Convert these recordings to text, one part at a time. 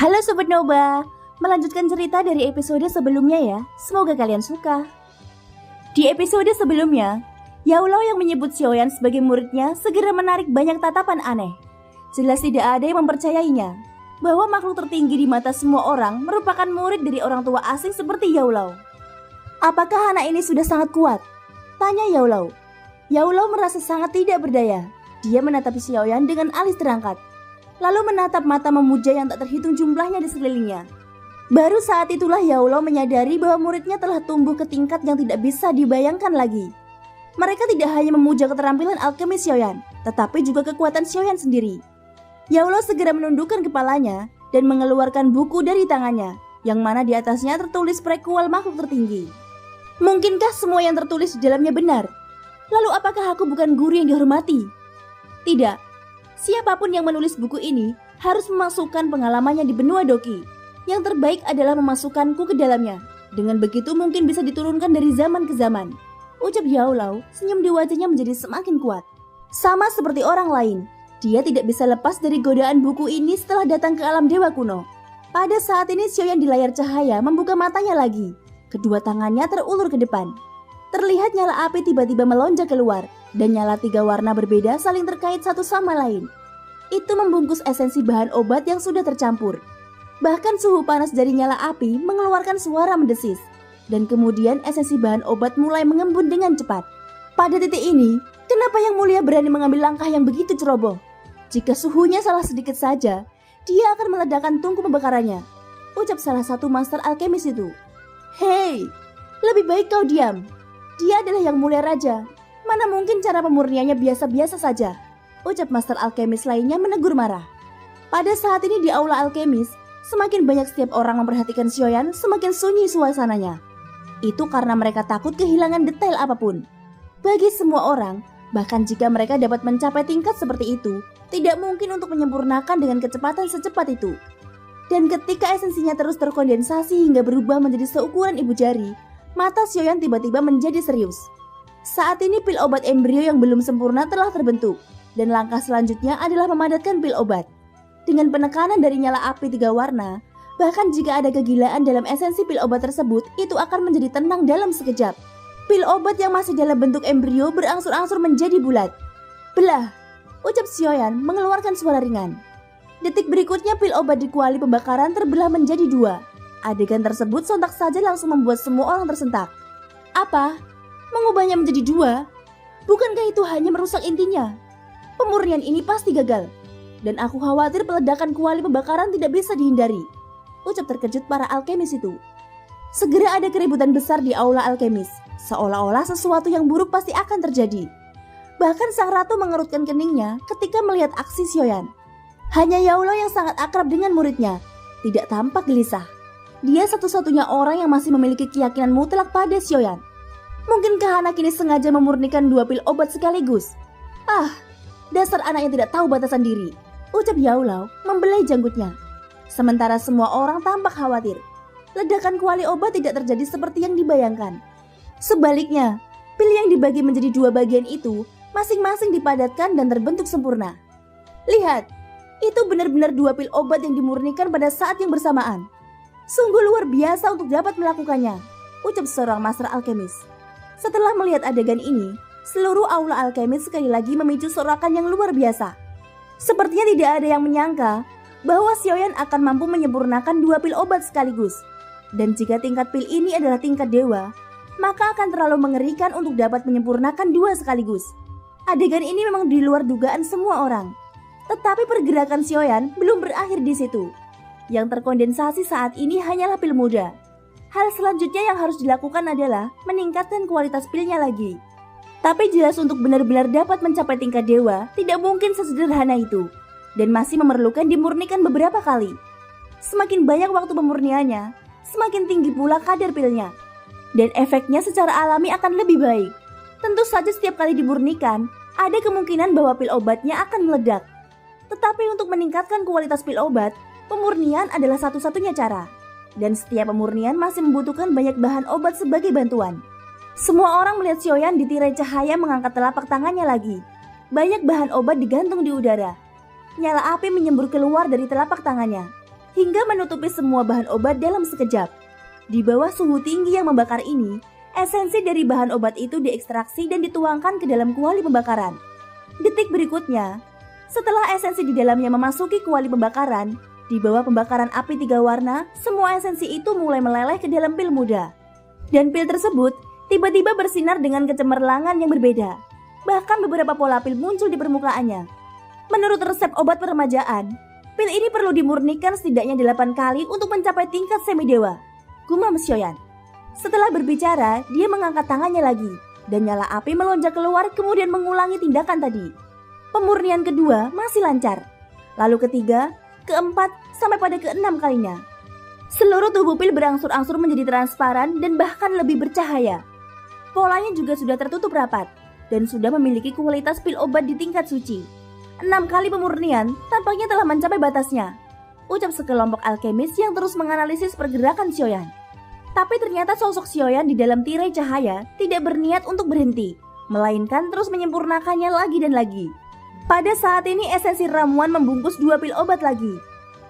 Halo Sobat Noba, melanjutkan cerita dari episode sebelumnya ya, semoga kalian suka. Di episode sebelumnya, Yaulao yang menyebut Xiaoyan sebagai muridnya segera menarik banyak tatapan aneh. Jelas tidak ada yang mempercayainya, bahwa makhluk tertinggi di mata semua orang merupakan murid dari orang tua asing seperti Yaulao. Apakah anak ini sudah sangat kuat? Tanya Yaulao. Yaulao merasa sangat tidak berdaya. Dia menatap Xiaoyan dengan alis terangkat, lalu menatap mata memuja yang tak terhitung jumlahnya di sekelilingnya. Baru saat itulah Yaulao menyadari bahwa muridnya telah tumbuh ke tingkat yang tidak bisa dibayangkan lagi. Mereka tidak hanya memuja keterampilan alkemis Xiaoyan, tetapi juga kekuatan Xiaoyan sendiri. Yaulao segera menundukkan kepalanya dan mengeluarkan buku dari tangannya, yang mana di atasnya tertulis prekual makhluk tertinggi. Mungkinkah semua yang tertulis di dalamnya benar? Lalu apakah aku bukan guru yang dihormati? Tidak. Siapapun yang menulis buku ini harus memasukkan pengalamannya di benua Doki. Yang terbaik adalah memasukkanku ke dalamnya. Dengan begitu mungkin bisa diturunkan dari zaman ke zaman. Ucap Yaulao, senyum di wajahnya menjadi semakin kuat. Sama seperti orang lain, dia tidak bisa lepas dari godaan buku ini setelah datang ke alam dewa kuno. Pada saat ini Xiaoyan di layar cahaya membuka matanya lagi. Kedua tangannya terulur ke depan. Terlihat nyala api tiba-tiba melonjak keluar, dan nyala 3 warna berbeda saling terkait satu sama lain. Itu membungkus esensi bahan obat yang sudah tercampur. Bahkan suhu panas dari nyala api mengeluarkan suara mendesis, dan kemudian esensi bahan obat mulai mengembun dengan cepat. Pada titik ini, kenapa Yang Mulia berani mengambil langkah yang begitu ceroboh? Jika suhunya salah sedikit saja, dia akan meledakkan tungku pembakarannya, ucap salah satu master alkemis itu. Hei, lebih baik kau diam. Dia adalah Yang Mulia Raja. Mana mungkin cara pemurniannya biasa-biasa saja, ucap master alkemis lainnya menegur marah. Pada saat ini di aula alkemis, semakin banyak setiap orang memperhatikan Xiaoyan, semakin sunyi suasananya. Itu karena mereka takut kehilangan detail apapun. Bagi semua orang, bahkan jika mereka dapat mencapai tingkat seperti itu, tidak mungkin untuk menyempurnakan dengan kecepatan secepat itu. Dan ketika esensinya terus terkondensasi hingga berubah menjadi seukuran ibu jari, mata Xiaoyan tiba-tiba menjadi serius. Saat ini pil obat embrio yang belum sempurna telah terbentuk, dan langkah selanjutnya adalah memadatkan pil obat. Dengan penekanan dari nyala api 3 warna, bahkan jika ada kegilaan dalam esensi pil obat tersebut, itu akan menjadi tenang dalam sekejap. Pil obat yang masih dalam bentuk embrio berangsur-angsur menjadi bulat. Belah, ucap Xiaoyan mengeluarkan suara ringan. Detik berikutnya pil obat di kuali pembakaran terbelah menjadi 2. Adegan tersebut sontak saja langsung membuat semua orang tersentak. Apa? Mengubahnya menjadi 2? Bukankah itu hanya merusak intinya? Pemurnian ini pasti gagal. Dan aku khawatir peledakan kuali pembakaran tidak bisa dihindari, ucap terkejut para alkemis itu. Segera ada keributan besar di aula alkemis, seolah-olah sesuatu yang buruk pasti akan terjadi. Bahkan sang ratu mengerutkan keningnya ketika melihat aksi Xiaoyan. Hanya Yaulao yang sangat akrab dengan muridnya tidak tampak gelisah. Dia satu-satunya orang yang masih memiliki keyakinan mutlak pada Xiaoyan. Mungkinkah anak ini sengaja memurnikan 2 pil obat sekaligus? Ah, dasar anak yang tidak tahu batasan diri, ucap Yaulao membelai janggutnya. Sementara semua orang tampak khawatir. Ledakan kuali obat tidak terjadi seperti yang dibayangkan. Sebaliknya, pil yang dibagi menjadi 2 bagian itu masing-masing dipadatkan dan terbentuk sempurna. Lihat, itu benar-benar 2 pil obat yang dimurnikan pada saat yang bersamaan. Sungguh luar biasa untuk dapat melakukannya, ucap seorang master alkemis. Setelah melihat adegan ini, seluruh aula alkemis sekali lagi memicu sorakan yang luar biasa. Sepertinya tidak ada yang menyangka bahwa Xiaoyan akan mampu menyempurnakan 2 pil obat sekaligus. Dan jika tingkat pil ini adalah tingkat dewa, maka akan terlalu mengerikan untuk dapat menyempurnakan 2 sekaligus. Adegan ini memang di luar dugaan semua orang. Tetapi pergerakan Xiaoyan belum berakhir di situ. Yang terkondensasi saat ini hanyalah pil muda. Hal selanjutnya yang harus dilakukan adalah meningkatkan kualitas pilnya lagi. Tapi jelas untuk benar-benar dapat mencapai tingkat dewa tidak mungkin sesederhana itu, dan masih memerlukan dimurnikan beberapa kali. Semakin banyak waktu pemurniannya, semakin tinggi pula kadar pilnya, dan efeknya secara alami akan lebih baik. Tentu saja setiap kali dimurnikan, ada kemungkinan bahwa pil obatnya akan meledak. Tetapi untuk meningkatkan kualitas pil obat, pemurnian adalah satu-satunya cara. Dan setiap pemurnian masih membutuhkan banyak bahan obat sebagai bantuan. Semua orang melihat Xiaoyan di tirai cahaya mengangkat telapak tangannya lagi. Banyak bahan obat digantung di udara. Nyala api menyembur keluar dari telapak tangannya. hingga menutupi semua bahan obat dalam sekejap. Di bawah suhu tinggi yang membakar ini, esensi dari bahan obat itu diekstraksi dan dituangkan ke dalam kuali pembakaran. Detik berikutnya, setelah esensi di dalamnya memasuki kuali pembakaran, di bawah pembakaran api 3 warna, semua esensi itu mulai meleleh ke dalam pil muda. Dan pil tersebut tiba-tiba bersinar dengan kecemerlangan yang berbeda. Bahkan beberapa pola pil muncul di permukaannya. Menurut resep obat peremajaan, pil ini perlu dimurnikan setidaknya 8 kali untuk mencapai tingkat semidewa, gumam Xiaoyan. Setelah berbicara, dia mengangkat tangannya lagi, dan nyala api melonjak keluar kemudian mengulangi tindakan tadi. Pemurnian kedua masih lancar, lalu ketiga, keempat, sampai pada keenam kalinya. Seluruh tubuh pil berangsur-angsur menjadi transparan dan bahkan lebih bercahaya. Polanya juga sudah tertutup rapat, dan sudah memiliki kualitas pil obat di tingkat suci. 6 kali pemurnian tampaknya telah mencapai batasnya, ucap sekelompok alkemis yang terus menganalisis pergerakan Xiaoyan. Tapi ternyata sosok Xiaoyan di dalam tirai cahaya tidak berniat untuk berhenti, melainkan terus menyempurnakannya lagi dan lagi. Pada saat ini esensi ramuan membungkus 2 pil obat lagi.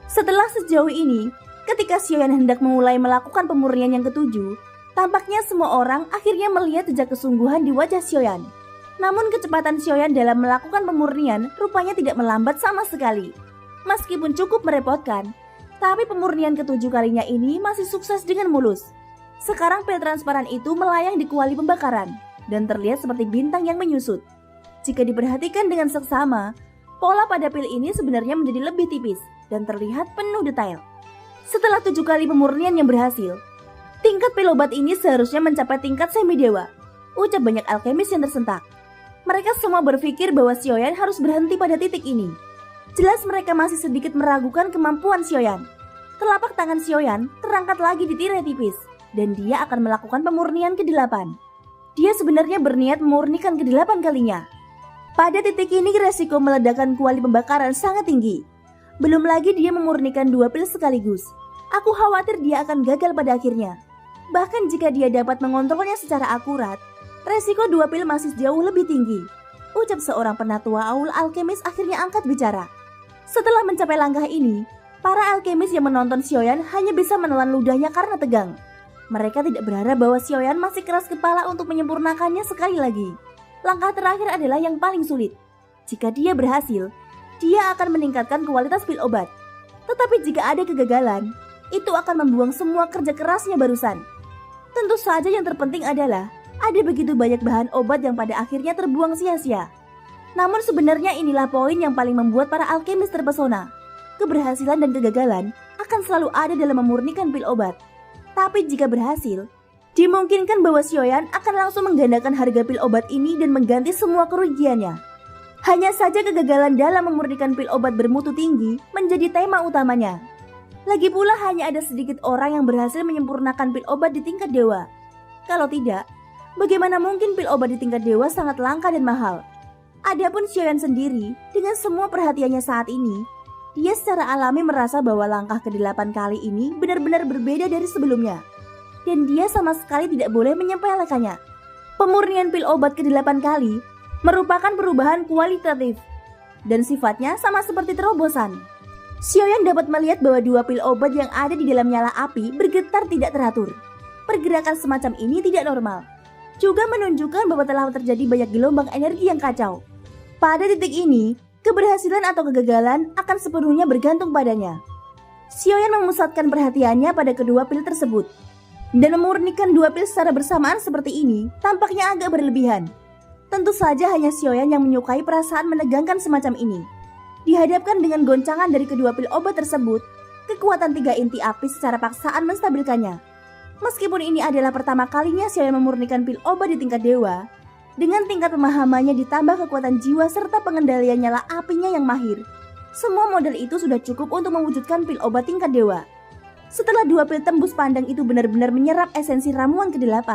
Setelah sejauh ini, ketika Xiaoyan hendak memulai melakukan pemurnian yang ketujuh, tampaknya semua orang akhirnya melihat jejak kesungguhan di wajah Xiaoyan. Namun kecepatan Xiaoyan dalam melakukan pemurnian rupanya tidak melambat sama sekali. Meskipun cukup merepotkan, tapi pemurnian ketujuh kalinya ini masih sukses dengan mulus. Sekarang pil transparan itu melayang di kuali pembakaran dan terlihat seperti bintang yang menyusut. Jika diperhatikan dengan seksama, pola pada pil ini sebenarnya menjadi lebih tipis dan terlihat penuh detail. Setelah 7 kali pemurnian yang berhasil, tingkat pil obat ini seharusnya mencapai tingkat semidewa, ucap banyak alkemis yang tersentak. Mereka semua berpikir bahwa Xiaoyan harus berhenti pada titik ini. Jelas mereka masih sedikit meragukan kemampuan Xiaoyan. Telapak tangan Xiaoyan terangkat lagi di tirai tipis, dan dia akan melakukan pemurnian ke-8. Dia sebenarnya berniat memurnikan ke-8 kalinya. Pada titik ini resiko meledakkan kuali pembakaran sangat tinggi. Belum lagi dia memurnikan 2 pil sekaligus. Aku khawatir dia akan gagal pada akhirnya. Bahkan jika dia dapat mengontrolnya secara akurat, resiko 2 pil masih jauh lebih tinggi, ucap seorang penatua aul alkemis akhirnya angkat bicara. Setelah mencapai langkah ini, para alkemis yang menonton Xiaoyan hanya bisa menelan ludahnya karena tegang. Mereka tidak berharap bahwa Xiaoyan masih keras kepala untuk menyempurnakannya sekali lagi. Langkah terakhir adalah yang paling sulit. Jika dia berhasil, dia akan meningkatkan kualitas pil obat. Tetapi jika ada kegagalan, itu akan membuang semua kerja kerasnya barusan. Tentu saja yang terpenting adalah ada begitu banyak bahan obat yang pada akhirnya terbuang sia-sia. Namun sebenarnya inilah poin yang paling membuat para alkemis terpesona. Keberhasilan dan kegagalan akan selalu ada dalam memurnikan pil obat. Tapi jika berhasil, dimungkinkan bahwa Xiaoyan akan langsung menggandakan harga pil obat ini dan mengganti semua kerugiannya. Hanya saja kegagalan dalam memurnikan pil obat bermutu tinggi menjadi tema utamanya. Lagi pula hanya ada sedikit orang yang berhasil menyempurnakan pil obat di tingkat dewa. Kalau tidak, bagaimana mungkin pil obat di tingkat dewa sangat langka dan mahal? Adapun Xiaoyan sendiri, dengan semua perhatiannya saat ini, dia secara alami merasa bahwa langkah ke-8 kali ini benar-benar berbeda dari sebelumnya. Dan dia sama sekali tidak boleh menyepelekannya. Pemurnian pil obat ke-8 kali merupakan perubahan kualitatif dan sifatnya sama seperti terobosan. Xiaoyan dapat melihat bahwa 2 pil obat yang ada di dalam nyala api bergetar tidak teratur. Pergerakan semacam ini tidak normal, juga menunjukkan bahwa telah terjadi banyak gelombang energi yang kacau. Pada titik ini, keberhasilan atau kegagalan akan sepenuhnya bergantung padanya. Xiaoyan memusatkan perhatiannya pada kedua pil tersebut. Dan memurnikan 2 pil secara bersamaan seperti ini tampaknya agak berlebihan. Tentu saja hanya Xiaoyan yang menyukai perasaan menegangkan semacam ini. Dihadapkan dengan goncangan dari kedua pil obat tersebut, kekuatan 3 inti api secara paksaan menstabilkannya. Meskipun ini adalah pertama kalinya Xiaoyan memurnikan pil obat di tingkat dewa, dengan tingkat pemahamannya ditambah kekuatan jiwa serta pengendalian nyala apinya yang mahir, semua model itu sudah cukup untuk mewujudkan pil obat tingkat dewa. Setelah 2 pil tembus pandang itu benar-benar menyerap esensi ramuan ke-8,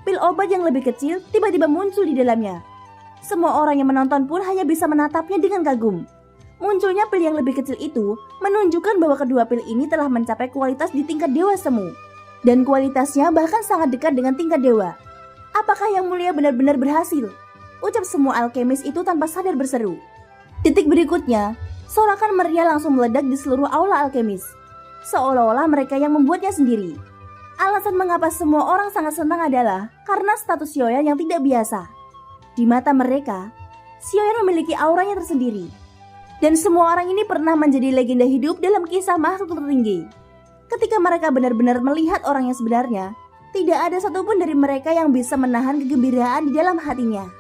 pil obat yang lebih kecil tiba-tiba muncul di dalamnya. Semua orang yang menonton pun hanya bisa menatapnya dengan kagum. Munculnya pil yang lebih kecil itu menunjukkan bahwa kedua pil ini telah mencapai kualitas di tingkat dewa semu. Dan kualitasnya bahkan sangat dekat dengan tingkat dewa. Apakah Yang Mulia benar-benar berhasil? Ucap semua alkemis itu tanpa sadar berseru. Detik berikutnya, sorakan meriah langsung meledak di seluruh aula alkemis. seolah-olah mereka yang membuatnya sendiri. Alasan mengapa semua orang sangat senang adalah karena status Sioyan yang tidak biasa. Di mata mereka, Sioyan memiliki auranya tersendiri. Dan semua orang ini pernah menjadi legenda hidup dalam kisah makhluk tertinggi. Ketika mereka benar-benar melihat orang yang sebenarnya, tidak ada satupun dari mereka yang bisa menahan kegembiraan di dalam hatinya.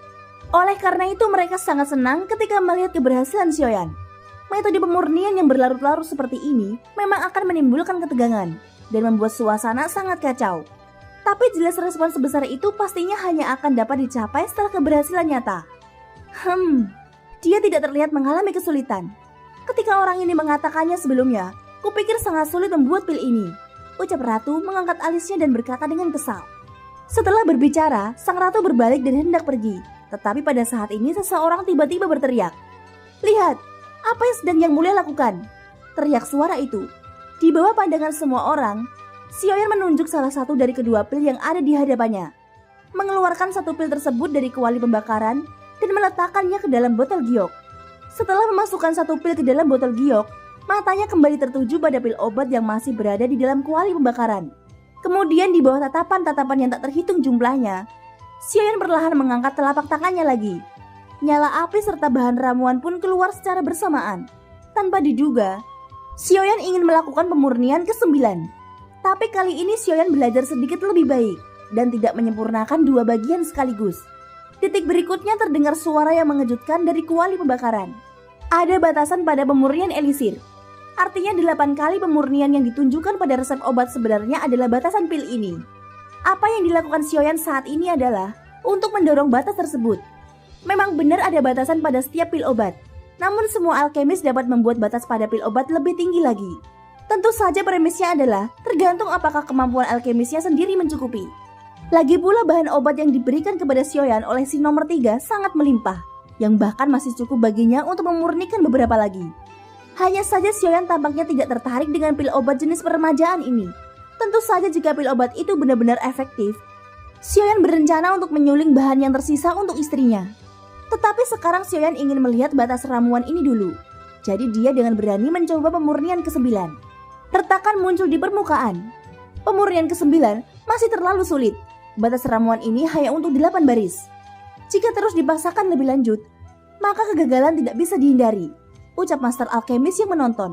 Oleh karena itu mereka sangat senang ketika melihat keberhasilan Sioyan. Metode pemurnian yang berlarut-larut seperti ini memang akan menimbulkan ketegangan dan membuat suasana sangat kacau. Tapi jelas respon sebesar itu pastinya hanya akan dapat dicapai setelah keberhasilan nyata. Dia tidak terlihat mengalami kesulitan. Ketika orang ini mengatakannya sebelumnya, kupikir sangat sulit membuat pil ini, ucap Ratu mengangkat alisnya dan berkata dengan kesal. Setelah berbicara, sang Ratu berbalik dan hendak pergi. Tetapi pada saat ini seseorang tiba-tiba berteriak, "Lihat, apa yang sedang Yang Mulia lakukan?" Teriak suara itu. Di bawah pandangan semua orang, Sioyan menunjuk salah satu dari kedua pil yang ada di hadapannya, mengeluarkan satu pil tersebut dari kuali pembakaran dan meletakkannya ke dalam botol giok. Setelah memasukkan satu pil ke dalam botol giok, matanya kembali tertuju pada pil obat yang masih berada di dalam kuali pembakaran. Kemudian di bawah tatapan-tatapan yang tak terhitung jumlahnya, Sioyan perlahan mengangkat telapak tangannya lagi. Nyala api serta bahan ramuan pun keluar secara bersamaan. Tanpa diduga, Sioyan ingin melakukan pemurnian ke-9. Tapi kali ini Sioyan belajar sedikit lebih baik dan tidak menyempurnakan dua bagian sekaligus. Detik berikutnya terdengar suara yang mengejutkan dari kuali pembakaran. Ada batasan pada pemurnian elisir. Artinya 8 kali pemurnian yang ditunjukkan pada resep obat sebenarnya adalah batasan pil ini. Apa yang dilakukan Sioyan saat ini adalah untuk mendorong batas tersebut. Memang benar ada batasan pada setiap pil obat. Namun semua alkemis dapat membuat batas pada pil obat lebih tinggi lagi. Tentu saja premisnya adalah tergantung apakah kemampuan alkemisnya sendiri mencukupi. Lagi pula bahan obat yang diberikan kepada Sioyan oleh si nomor 3 sangat melimpah, yang bahkan masih cukup baginya untuk memurnikan beberapa lagi. Hanya saja Sioyan tampaknya tidak tertarik dengan pil obat jenis peremajaan ini. Tentu saja jika pil obat itu benar-benar efektif, Sioyan berencana untuk menyuling bahan yang tersisa untuk istrinya. Tetapi sekarang Sioyan ingin melihat batas ramuan ini dulu. Jadi dia dengan berani mencoba pemurnian ke-9. Retakan muncul di permukaan. Pemurnian ke-9 masih terlalu sulit. Batas ramuan ini hanya untuk 8 baris. Jika terus dipaksakan lebih lanjut, maka kegagalan tidak bisa dihindari, ucap Master Alkemis yang menonton.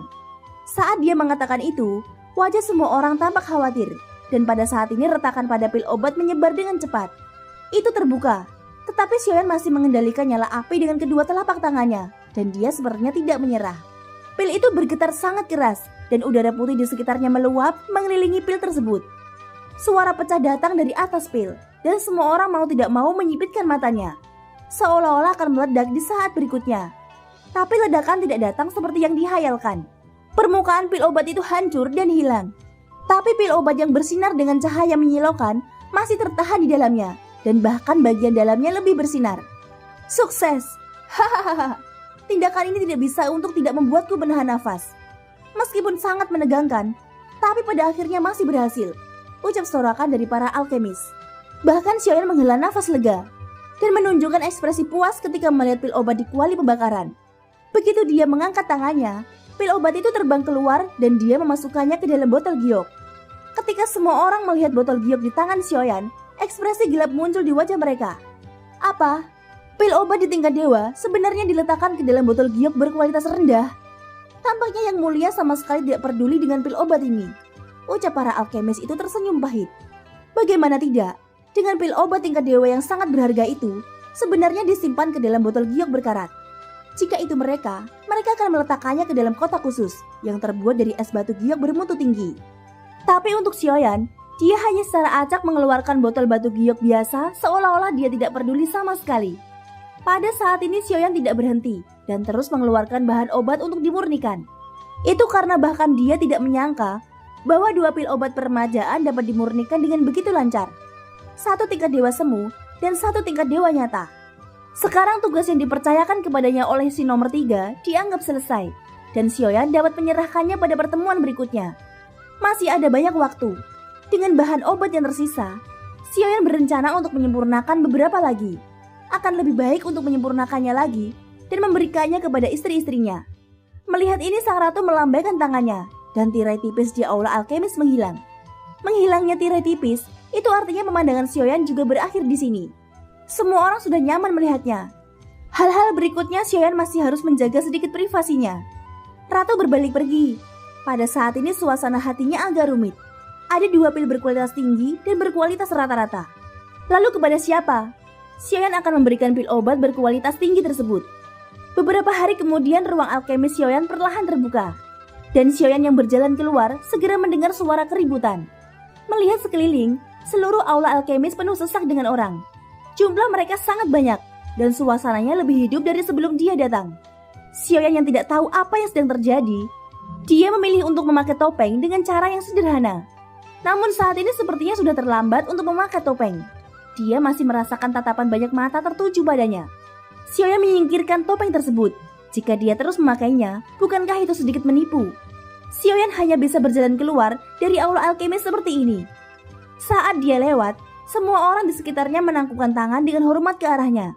Saat dia mengatakan itu, wajah semua orang tampak khawatir. Dan pada saat ini retakan pada pil obat menyebar dengan cepat. Itu terbuka. Tetapi Sioyan masih mengendalikan nyala api dengan kedua telapak tangannya, dan dia sepertinya tidak menyerah. Pil itu bergetar sangat keras, dan udara putih di sekitarnya meluap mengelilingi pil tersebut. Suara pecah datang dari atas pil, dan semua orang mau tidak mau menyipitkan matanya, seolah-olah akan meledak di saat berikutnya. Tapi ledakan tidak datang seperti yang dihayalkan. Permukaan pil obat itu hancur dan hilang. Tapi pil obat yang bersinar dengan cahaya menyilaukan masih tertahan di dalamnya. Dan bahkan bagian dalamnya lebih bersinar. Sukses! Hahaha. Tindakan ini tidak bisa untuk tidak membuatku menahan nafas. Meskipun sangat menegangkan, tapi pada akhirnya masih berhasil, ucap sorakan dari para alkemis. Bahkan Sioyan menghela nafas lega dan menunjukkan ekspresi puas ketika melihat pil obat di kuali pembakaran. Begitu dia mengangkat tangannya, pil obat itu terbang keluar dan dia memasukkannya ke dalam botol giok. Ketika semua orang melihat botol giok di tangan Sioyan, ekspresi gelap muncul di wajah mereka. Apa? Pil obat di tingkat dewa sebenarnya diletakkan ke dalam botol giok berkualitas rendah. Tampaknya Yang Mulia sama sekali tidak peduli dengan pil obat ini, ucap para alkemis itu tersenyum pahit. Bagaimana tidak? Dengan pil obat tingkat dewa yang sangat berharga itu, sebenarnya disimpan ke dalam botol giok berkarat. Jika itu mereka akan meletakkannya ke dalam kotak khusus yang terbuat dari es batu giok bermutu tinggi. Tapi untuk Sioyan, dia hanya secara acak mengeluarkan botol batu giok biasa seolah-olah dia tidak peduli sama sekali. Pada saat ini Sioyan tidak berhenti dan terus mengeluarkan bahan obat untuk dimurnikan. Itu karena bahkan dia tidak menyangka bahwa 2 pil obat peremajaan dapat dimurnikan dengan begitu lancar. 1 tingkat dewa semu dan 1 tingkat dewa nyata. Sekarang tugas yang dipercayakan kepadanya oleh si nomor 3 dianggap selesai dan Sioyan dapat menyerahkannya pada pertemuan berikutnya. Masih ada banyak waktu. Dengan bahan obat yang tersisa, Sioyan berencana untuk menyempurnakan beberapa lagi. Akan lebih baik untuk menyempurnakannya lagi dan memberikannya kepada istri-istrinya. Melihat ini sang ratu melambaikan tangannya dan tirai tipis di aula alkemis menghilang. Menghilangnya tirai tipis itu artinya pemandangan Xiaoyan juga berakhir di sini. Semua orang sudah nyaman melihatnya. Hal-hal berikutnya Xiaoyan masih harus menjaga sedikit privasinya. Ratu berbalik pergi. Pada saat ini suasana hatinya agak rumit. Ada 2 pil berkualitas tinggi dan berkualitas rata-rata. Lalu kepada siapa? Xiaoyan akan memberikan pil obat berkualitas tinggi tersebut. Beberapa hari kemudian ruang alkemis Xiaoyan perlahan terbuka. Dan Xiaoyan yang berjalan keluar segera mendengar suara keributan. Melihat sekeliling, seluruh aula alkemis penuh sesak dengan orang. Jumlah mereka sangat banyak dan suasananya lebih hidup dari sebelum dia datang. Xiaoyan yang tidak tahu apa yang sedang terjadi, dia memilih untuk memakai topeng dengan cara yang sederhana. Namun saat ini sepertinya sudah terlambat untuk memakai topeng. Dia masih merasakan tatapan banyak mata tertuju padanya. Xiaoyan menyingkirkan topeng tersebut. Jika dia terus memakainya, bukankah itu sedikit menipu? Xiaoyan hanya bisa berjalan keluar dari aula alkemis seperti ini. Saat dia lewat, semua orang di sekitarnya menangkupkan tangan dengan hormat ke arahnya.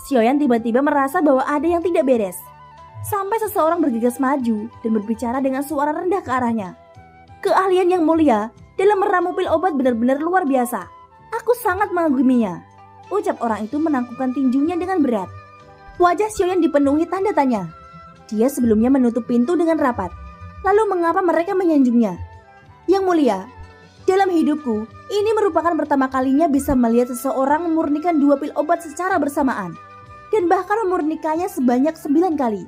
Xiaoyan tiba-tiba merasa bahwa ada yang tidak beres. Sampai seseorang bergegas maju dan berbicara dengan suara rendah ke arahnya. Keahlian yang mulia dalam meramu pil obat benar-benar luar biasa. Aku sangat mengaguminya, ucap orang itu menangkupkan tinjunya dengan berat. Wajah Xiaoyan dipenuhi tanda tanya. Dia sebelumnya menutup pintu dengan rapat. Lalu mengapa mereka menyanjungnya? Yang mulia, dalam hidupku, ini merupakan pertama kalinya bisa melihat seseorang memurnikan 2 pil obat secara bersamaan. Dan bahkan memurnikannya sebanyak 9 kali.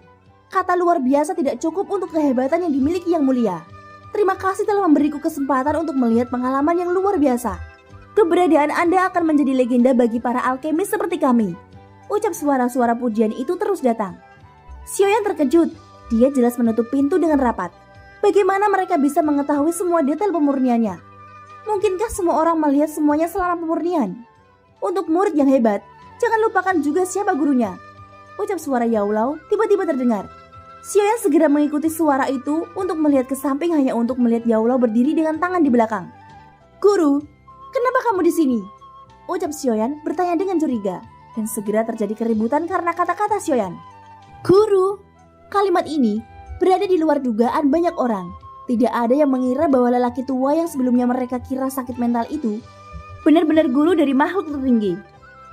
Kata luar biasa tidak cukup untuk kehebatan yang dimiliki Yang Mulia. Terima kasih telah memberiku kesempatan untuk melihat pengalaman yang luar biasa. Keberadaan Anda akan menjadi legenda bagi para alkemis seperti kami. Ucap suara-suara pujian itu terus datang. Xiaoyan terkejut. Dia jelas menutup pintu dengan rapat. Bagaimana mereka bisa mengetahui semua detail pemurniannya? Mungkinkah semua orang melihat semuanya selama pemurnian? Untuk murid yang hebat, jangan lupakan juga siapa gurunya. Ucap suara Yaulau tiba-tiba terdengar. Xiaoyan segera mengikuti suara itu untuk melihat ke samping hanya untuk melihat Yaulau berdiri dengan tangan di belakang. Guru, kenapa kamu di sini? Ucap Xiaoyan bertanya dengan curiga. Dan segera terjadi keributan karena kata-kata Xiaoyan. Guru, kalimat ini berada di luar dugaan banyak orang. Tidak ada yang mengira bahwa lelaki tua yang sebelumnya mereka kira sakit mental itu benar-benar guru dari makhluk tertinggi.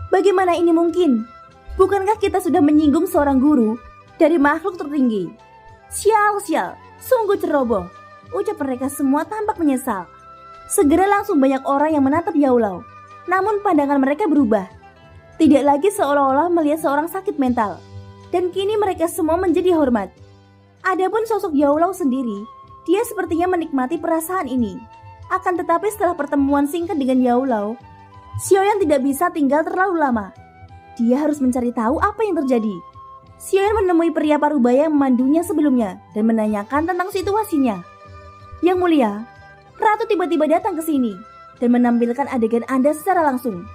Bagaimana ini mungkin? Bukankah kita sudah menyinggung seorang guru dari makhluk tertinggi? Sial, sungguh ceroboh. Ucap mereka semua tampak menyesal. Segera langsung banyak orang yang menatap Yaulau. Namun pandangan mereka berubah. Tidak lagi seolah-olah melihat seorang sakit mental. Dan kini mereka semua menjadi hormat. Adapun sosok Yaulau sendiri, dia sepertinya menikmati perasaan ini. Akan tetapi setelah pertemuan singkat dengan Yaulau, Xiaoyan tidak bisa tinggal terlalu lama. Dia harus mencari tahu apa yang terjadi. Xiaoyan menemui pria parubaya yang memandunya sebelumnya dan menanyakan tentang situasinya. Yang Mulia, Ratu tiba-tiba datang ke sini dan menampilkan adegan Anda secara langsung.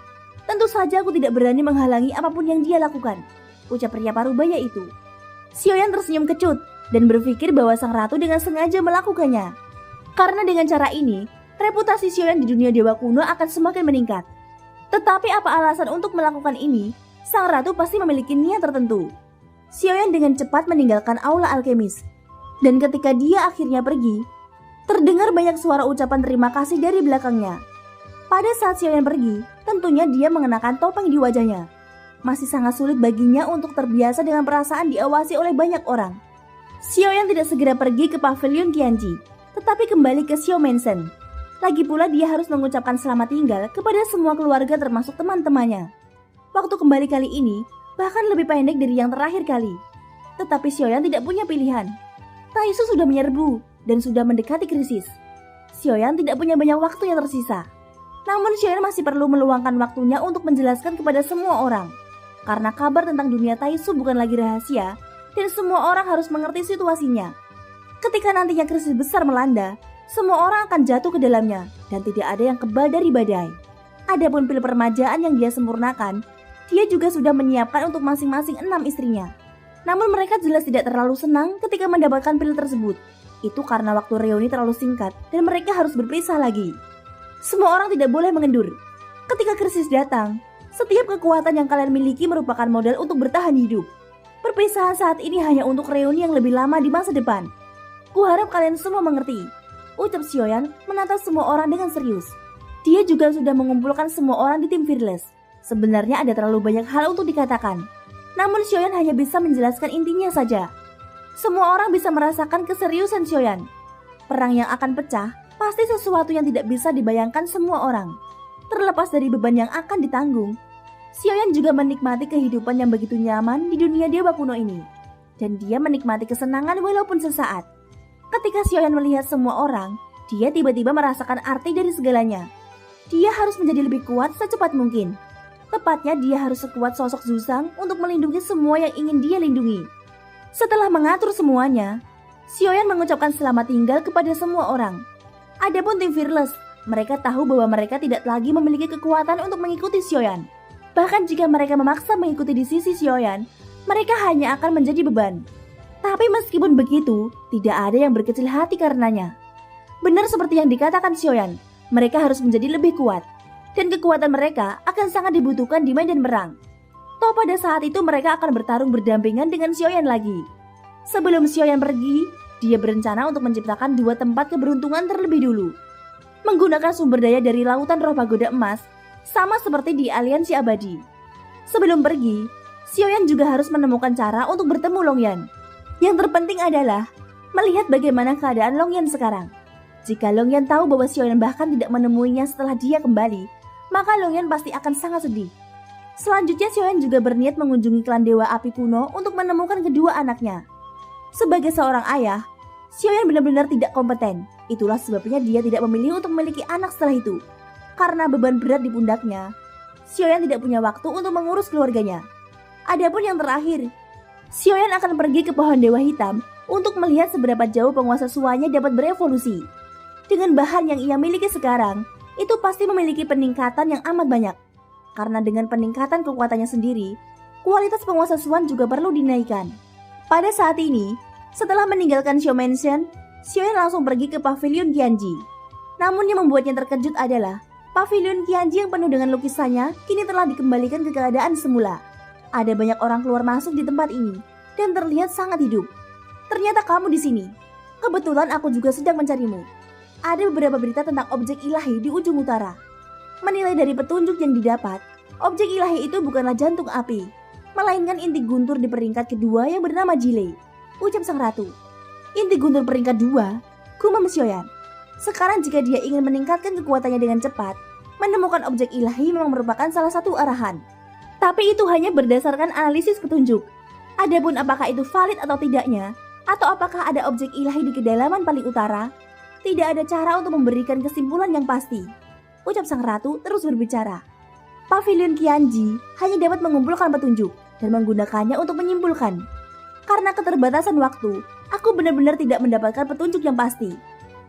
Tentu saja aku tidak berani menghalangi apapun yang dia lakukan, ucap pria parubaya itu. Xiaoyan tersenyum kecut dan berpikir bahwa sang ratu dengan sengaja melakukannya. Karena dengan cara ini, reputasi Xiaoyan di dunia dewa kuno akan semakin meningkat. Tetapi apa alasan untuk melakukan ini? Sang ratu pasti memiliki niat tertentu. Xiaoyan dengan cepat meninggalkan aula alkemis. Dan ketika dia akhirnya pergi, terdengar banyak suara ucapan terima kasih dari belakangnya. Pada saat Xiaoyan pergi, tentunya dia mengenakan topeng di wajahnya. Masih sangat sulit baginya untuk terbiasa dengan perasaan diawasi oleh banyak orang. Xiaoyan tidak segera pergi ke pavilion Qianji, tetapi kembali ke Xiao Mansion. Lagi pula dia harus mengucapkan selamat tinggal kepada semua keluarga termasuk teman-temannya. Waktu kembali kali ini bahkan lebih pendek dari yang terakhir kali. Tetapi Xiaoyan tidak punya pilihan. Taisu sudah menyerbu dan sudah mendekati krisis. Xiaoyan tidak punya banyak waktu yang tersisa. Namun Xiaoyan masih perlu meluangkan waktunya untuk menjelaskan kepada semua orang. Karena kabar tentang dunia Taisu bukan lagi rahasia dan semua orang harus mengerti situasinya. Ketika nantinya krisis besar melanda, semua orang akan jatuh ke dalamnya dan tidak ada yang kebal dari badai. Adapun pil permajaan yang dia sempurnakan, dia juga sudah menyiapkan untuk masing-masing 6 istrinya. Namun mereka jelas tidak terlalu senang ketika mendapatkan pil tersebut. Itu karena waktu reuni terlalu singkat dan mereka harus berpisah lagi. Semua orang tidak boleh mengendur. Ketika krisis datang, setiap kekuatan yang kalian miliki merupakan modal untuk bertahan hidup. Perpisahan saat ini hanya untuk reuni yang lebih lama di masa depan. Kuharap kalian semua mengerti, ucap Sioyan menatap semua orang dengan serius. Dia juga sudah mengumpulkan semua orang di tim Fearless. Sebenarnya ada terlalu banyak hal untuk dikatakan. Namun Sioyan hanya bisa menjelaskan intinya saja. Semua orang bisa merasakan keseriusan Sioyan. Perang yang akan pecah pasti sesuatu yang tidak bisa dibayangkan semua orang. Terlepas dari beban yang akan ditanggung, Sioyan juga menikmati kehidupan yang begitu nyaman di dunia dewa kuno ini. Dan dia menikmati kesenangan walaupun sesaat. Ketika Sioyan melihat semua orang, dia tiba-tiba merasakan arti dari segalanya. Dia harus menjadi lebih kuat secepat mungkin. Tepatnya dia harus sekuat sosok Zuzang untuk melindungi semua yang ingin dia lindungi. Setelah mengatur semuanya, Sioyan mengucapkan selamat tinggal kepada semua orang. Adapun tim Fearless, mereka tahu bahwa mereka tidak lagi memiliki kekuatan untuk mengikuti Sioyan. Bahkan jika mereka memaksa mengikuti di sisi Sioyan, mereka hanya akan menjadi beban. Tapi meskipun begitu, tidak ada yang berkecil hati karenanya. Benar seperti yang dikatakan Sioyan, mereka harus menjadi lebih kuat. Dan kekuatan mereka akan sangat dibutuhkan di medan perang. Toh pada saat itu mereka akan bertarung berdampingan dengan Sioyan lagi. Sebelum Sioyan pergi, dia berencana untuk menciptakan 2 tempat keberuntungan terlebih dulu. Menggunakan sumber daya dari lautan roh pagoda emas, sama seperti di aliansi abadi. Sebelum pergi, Sioyan juga harus menemukan cara untuk bertemu Longyan. Yang terpenting adalah melihat bagaimana keadaan Longyan sekarang. Jika Longyan tahu bahwa Sioyan bahkan tidak menemuinya setelah dia kembali, maka Longyan pasti akan sangat sedih. Selanjutnya Sioyan juga berniat mengunjungi klan Dewa Api kuno untuk menemukan kedua anaknya. Sebagai seorang ayah, Sioyan benar-benar tidak kompeten. Itulah sebabnya dia tidak memilih untuk memiliki anak setelah itu. Karena beban berat di pundaknya, Sioyan tidak punya waktu untuk mengurus keluarganya. Adapun yang terakhir, Sioyan akan pergi ke pohon Dewa Hitam untuk melihat seberapa jauh penguasa Suanya dapat berevolusi. Dengan bahan yang ia miliki sekarang, itu pasti memiliki peningkatan yang amat banyak. Karena dengan peningkatan kekuatannya sendiri, kualitas penguasa Suan juga perlu dinaikkan. Pada saat ini, setelah meninggalkan Xiao Mansion, Sioyan langsung pergi ke Pavilion Qianji. Namun yang membuatnya terkejut adalah, Pavilion Qianji yang penuh dengan lukisannya kini telah dikembalikan ke keadaan semula. Ada banyak orang keluar masuk di tempat ini, dan terlihat sangat hidup. Ternyata kamu di sini. Kebetulan aku juga sedang mencarimu. Ada beberapa berita tentang objek ilahi di ujung utara. Menilai dari petunjuk yang didapat, objek ilahi itu bukanlah jantung api, melainkan inti guntur di peringkat kedua yang bernama Jile, ucap sang ratu. Inti guntur peringkat 2, gumam Sioyan. Sekarang jika dia ingin meningkatkan kekuatannya dengan cepat, menemukan objek ilahi memang merupakan salah satu arahan. Tapi itu hanya berdasarkan analisis petunjuk. Adapun apakah itu valid atau tidaknya, atau apakah ada objek ilahi di kedalaman paling utara, tidak ada cara untuk memberikan kesimpulan yang pasti, ucap sang ratu terus berbicara. Pavilion Qianji hanya dapat mengumpulkan petunjuk dan menggunakannya untuk menyimpulkan. Karena keterbatasan waktu, aku benar-benar tidak mendapatkan petunjuk yang pasti.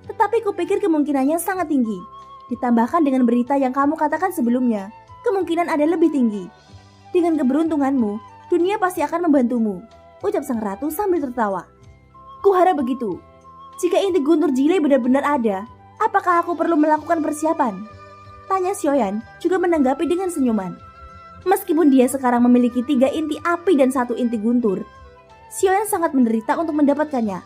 Tetapi kupikir kemungkinannya sangat tinggi. Ditambahkan dengan berita yang kamu katakan sebelumnya, kemungkinan ada lebih tinggi. Dengan keberuntunganmu, dunia pasti akan membantumu, ucap sang ratu sambil tertawa. Kuharap begitu. Jika inti guntur Jile benar-benar ada, apakah aku perlu melakukan persiapan? Tanya Sioyan juga menanggapi dengan senyuman. Meskipun dia sekarang memiliki 3 inti api dan 1 inti guntur, Sioyan sangat menderita untuk mendapatkannya.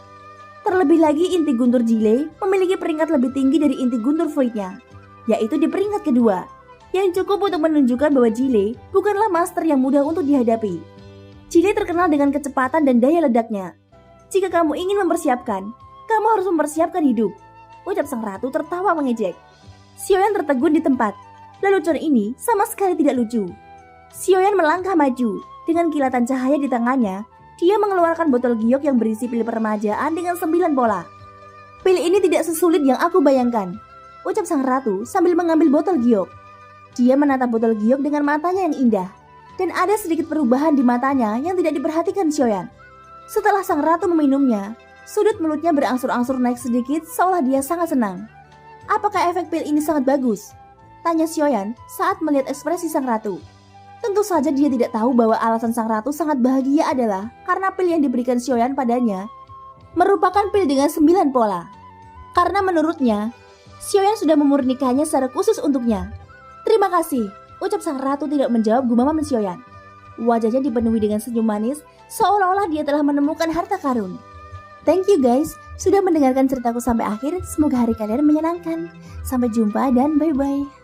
Terlebih lagi inti guntur Jile memiliki peringkat lebih tinggi dari inti guntur Void-nya, yaitu di peringkat kedua, yang cukup untuk menunjukkan bahwa Jile bukanlah master yang mudah untuk dihadapi. Jile terkenal dengan kecepatan dan daya ledaknya. Jika kamu ingin mempersiapkan, kamu harus mempersiapkan hidup, ucap sang ratu tertawa mengejek. Sioyan tertegun di tempat. Lelucon ini sama sekali tidak lucu. Sioyan melangkah maju. Dengan kilatan cahaya di tangannya, dia mengeluarkan botol giok yang berisi pil peremajaan dengan 9 pola. Pil ini tidak sesulit yang aku bayangkan, ucap sang ratu sambil mengambil botol giok. Dia menatap botol giok dengan matanya yang indah, dan ada sedikit perubahan di matanya yang tidak diperhatikan Sioyan. Setelah sang ratu meminumnya, sudut mulutnya berangsur-angsur naik sedikit seolah dia sangat senang. Apakah efek pil ini sangat bagus? Tanya Sioyan saat melihat ekspresi sang ratu. Tentu saja dia tidak tahu bahwa alasan sang ratu sangat bahagia adalah karena pil yang diberikan Sioyan padanya merupakan pil dengan 9 pola. Karena menurutnya, Sioyan sudah memurnikannya secara khusus untuknya. Terima kasih, ucap sang ratu tidak menjawab gumaman Sioyan. Wajahnya dipenuhi dengan senyum manis seolah-olah dia telah menemukan harta karun. Thank you guys sudah mendengarkan ceritaku sampai akhir. Semoga hari kalian menyenangkan. Sampai jumpa dan bye-bye.